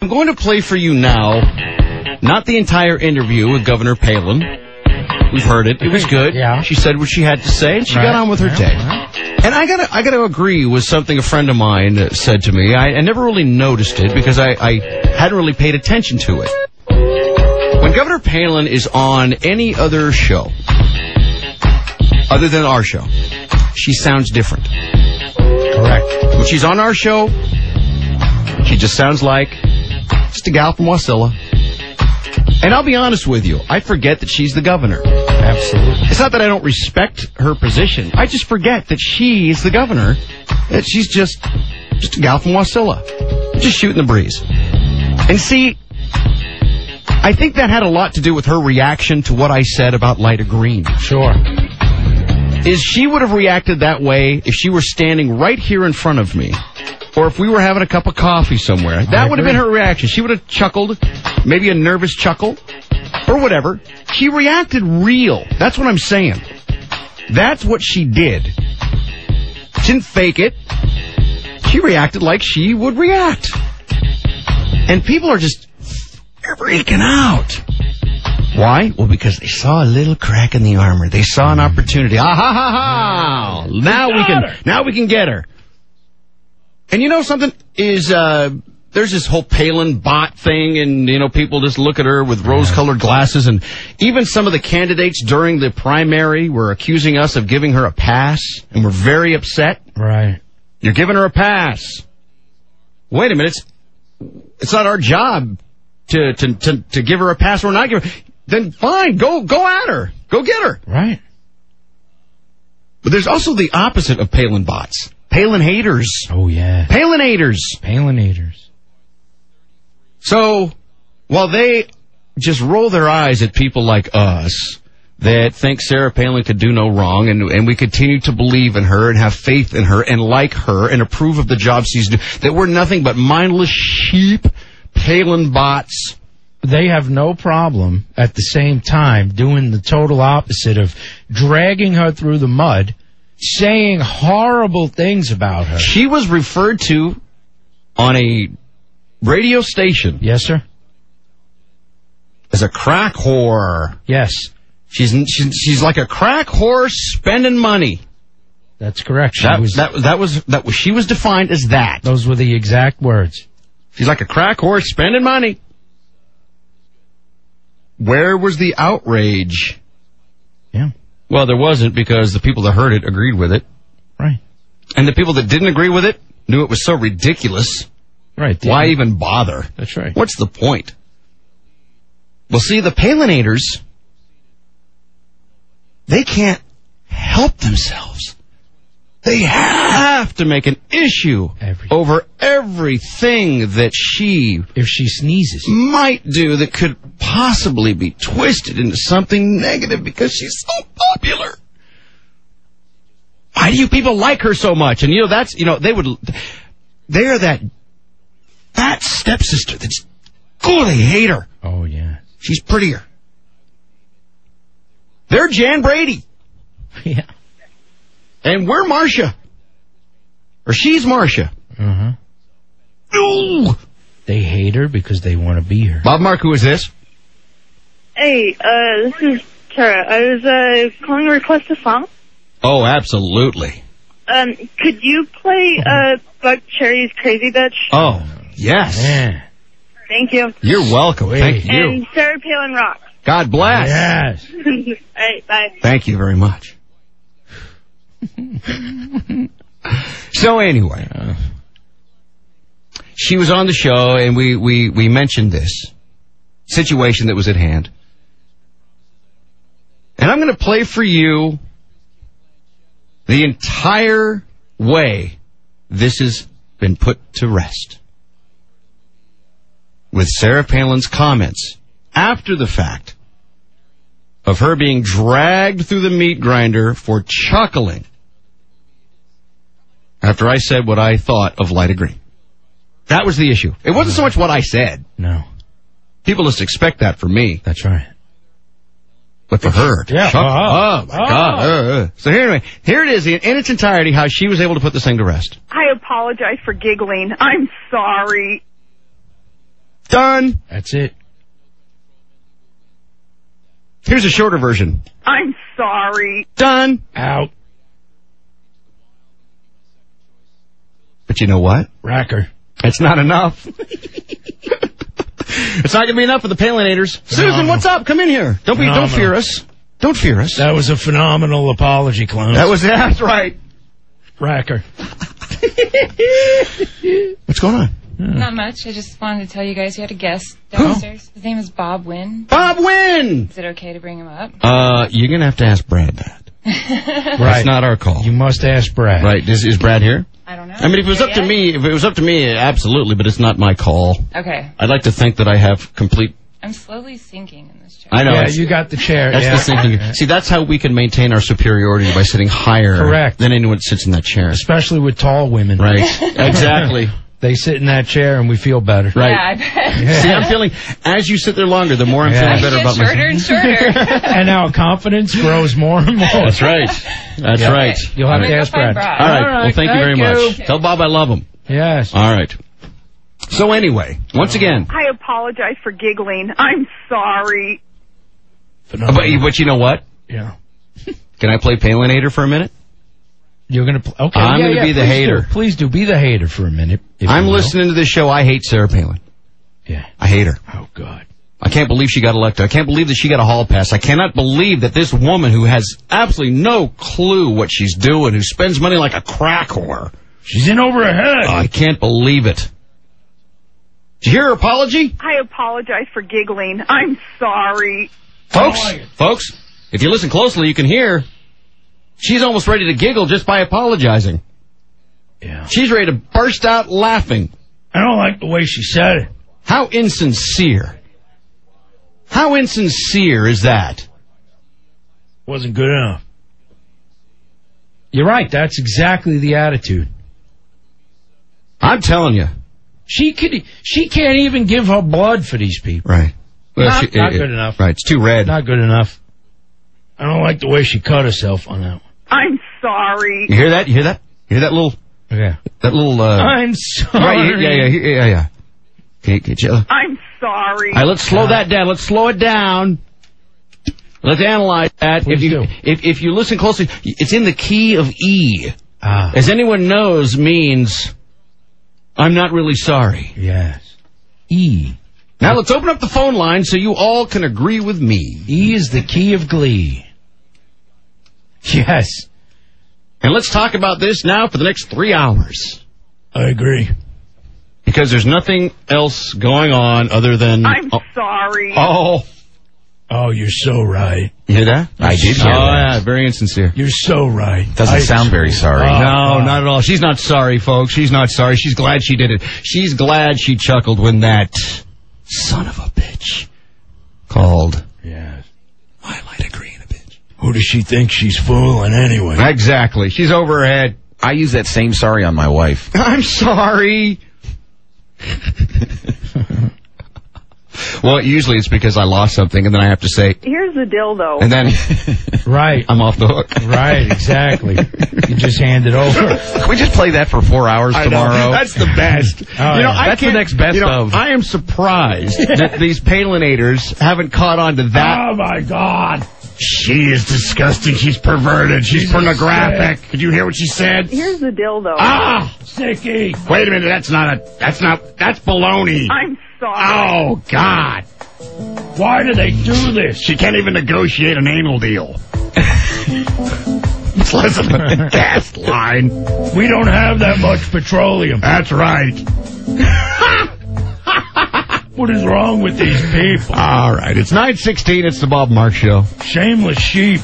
I'm going to play for you now, not the entire interview with Governor Palin. We've heard it. It was good. Yeah. She said what she had to say, and she got on with her day. And I gotta agree with something a friend of mine said to me. I never really noticed it because I hadn't really paid attention to it. When Governor Palin is on any other show, other than our show, she sounds different. Correct. When she's on our show, she just sounds like just a gal from Wasilla. And I'll be honest with you, I forget that she's the governor. Absolutely. It's not that I don't respect her position. I just forget that she is the governor, that she's just a gal from Wasilla. Just shooting the breeze. And see, I think that had a lot to do with her reaction to what I said about light of green. Sure. Is she would have reacted that way if she were standing right here in front of me. Or if we were having a cup of coffee somewhere. That would have been her reaction. She would have chuckled, maybe a nervous chuckle, or whatever. She reacted real. That's what I'm saying. That's what she did. She didn't fake it. She reacted like she would react. And people are just freaking out. Why? Well, because they saw a little crack in the armor. They saw an opportunity. Ah ha ha ha! Now we can get her. And you know something is there's this whole Palin bot thing, and you know people just look at her with rose-colored glasses, and even some of the candidates during the primary were accusing us of giving her a pass, and we're very upset. Right. You're giving her a pass. Wait a minute, it's not our job to give her a pass or not give her. Then fine, go at her, go get her. Right. But there's also the opposite of Palin bots. Palin haters. Oh, yeah. Palin haters. Palin haters. So, while they just roll their eyes at people like us that think Sarah Palin could do no wrong, and we continue to believe in her and have faith in her and like her and approve of the job she's doing, that we're nothing but mindless sheep Palin bots. They have no problem at the same time doing the total opposite of dragging her through the mud, saying horrible things about her. She was referred to on a radio station. Yes, sir. As a crack whore. Yes. She's like a crack whore spending money. That's correct. She was defined as that. Those were the exact words. She's like a crack whore spending money. Where was the outrage? Yeah. Well, there wasn't, because the people that heard it agreed with it. Right. And the people that didn't agree with it knew it was so ridiculous. Right. Why even bother? That's right. What's the point? Well, see, the Palinators, they can't help themselves. They have to make an issue over everything that she, if she sneezes, might do that could possibly be twisted into something negative because she's so popular. Why do you people like her so much? And they're that fat stepsister that's, they hate her. Oh, yeah. She's prettier. They're Jan Brady. Yeah. And we're Marcia. Or she's Marcia. Uh-huh. Ooh. They hate her because they want to be her. Bob Mark, who is this? Hey, this is Tara. I was calling to request a song. Oh, absolutely. Could you play Buck Cherry's Crazy Bitch? Oh, yes. Man. Thank you. You're welcome. Thank you. And Sarah Palin rocks. God bless. Yes. All right, bye. Thank you very much. So anyway, she was on the show, and we mentioned this situation that was at hand. And I'm going to play for you the entire way this has been put to rest, with Sarah Palin's comments after the fact of her being dragged through the meat grinder for chuckling after I said what I thought of Light of Green. That was the issue. It wasn't so much what I said. No. People just expect that from me. That's right. But for her, yeah. Oh, my God. So anyway, here it is in its entirety, how she was able to put this thing to rest. I apologize for giggling. I'm sorry. Done. That's it. Here's a shorter version. I'm sorry. Done. Out. But you know what? Racker. It's not enough. It's not going to be enough for the Palinators. Susan, what's up? Come in here. Don't fear us. Don't fear us. That was a phenomenal apology, clown. That's right. Racker. What's going on? Not much. I just wanted to tell you guys you had a guest downstairs. His name is Bob Wynn. Bob Wynn! Is it okay to bring him up? You're going to have to ask Brad that. Right. That's not our call. You must ask Brad. Right. Is Brad here? I don't know. I mean, if it was up to me, absolutely, but it's not my call. Okay. I'd like to think that I have complete... I'm slowly sinking in this chair. I know. Yeah, you got the chair. That's the sinking. See, that's how we can maintain our superiority, by sitting higher than anyone that sits in that chair. Especially with tall women. Right. Exactly. They sit in that chair and we feel better. Right. Yeah, I bet. See, I'm feeling, as you sit there longer, the more I'm feeling better about myself. Shorter and shorter. And our confidence grows more and more. That's right. That's right. You'll have to ask Brad. All right. Well, thank you very much. Tell Bob I love him. Yes. All right. So anyway, once again. I apologize for giggling. I'm sorry. But you know what? Yeah. Can I play Palinator for a minute? You're going to... Okay. I'm going to be the hater. Please do. Be the hater for a minute. I'm listening to this show. I hate Sarah Palin. Yeah. I hate her. Oh, God. I can't believe she got elected. I can't believe that she got a hall pass. I cannot believe that this woman who has absolutely no clue what she's doing, who spends money like a crack whore. She's in over her head. I can't believe it. Did you hear her apology? I apologize for giggling. I'm sorry. Folks, if you listen closely, you can hear she's almost ready to giggle just by apologizing. Yeah. She's ready to burst out laughing. I don't like the way she said it. How insincere. How insincere is that? Wasn't good enough. You're right. That's exactly the attitude. I'm telling you. She can't even give her blood for these people. Right. Well, Not good enough. Right. It's too red. Not good enough. I don't like the way she cut herself on that one. I'm sorry. You hear that? You hear that? You hear that little... Yeah. That little... I'm sorry. Right, yeah. Okay, chill. I'm sorry. All right, let's slow that down. Let's slow it down. Let's analyze that. If you listen closely, it's in the key of E. As anyone knows, means I'm not really sorry. Yes. E. Now let's open up the phone line so you all can agree with me. E is the key of glee. Yes. And let's talk about this now for the next 3 hours. I agree. Because there's nothing else going on other than... I'm sorry. Oh, you're so right. you hear that? I did hear that. Oh, yeah, very insincere. You're so right. Doesn't sound very sorry. No, not at all. She's not sorry, folks. She's not sorry. She's glad she did it. She's glad she chuckled when that son of a bitch called. Yes. I might agree in a bitch. Who does she think she's fooling anyway? Exactly. She's over her head. I use that same sorry on my wife. I'm sorry. Well, usually it's because I lost something, and then I have to say, Here's the dildo. and then Right. I'm off the hook. Right, exactly. You just hand it over. Can we just play that for 4 hours tomorrow? That's the best. That's the next best of. I am surprised that these Palinators haven't caught on to that. Oh, my God. She is disgusting. She's perverted. She's pornographic. Did you hear what she said? Here's the dildo. Sicky. Wait a minute. That's baloney. I'm sorry. Oh, God. Why do they do this? She can't even negotiate an anal deal. Let's listen to the gas line. We don't have that much petroleum. That's right. What is wrong with these people? All right. It's 9:16. It's the Bob Mark Show. Shameless sheep.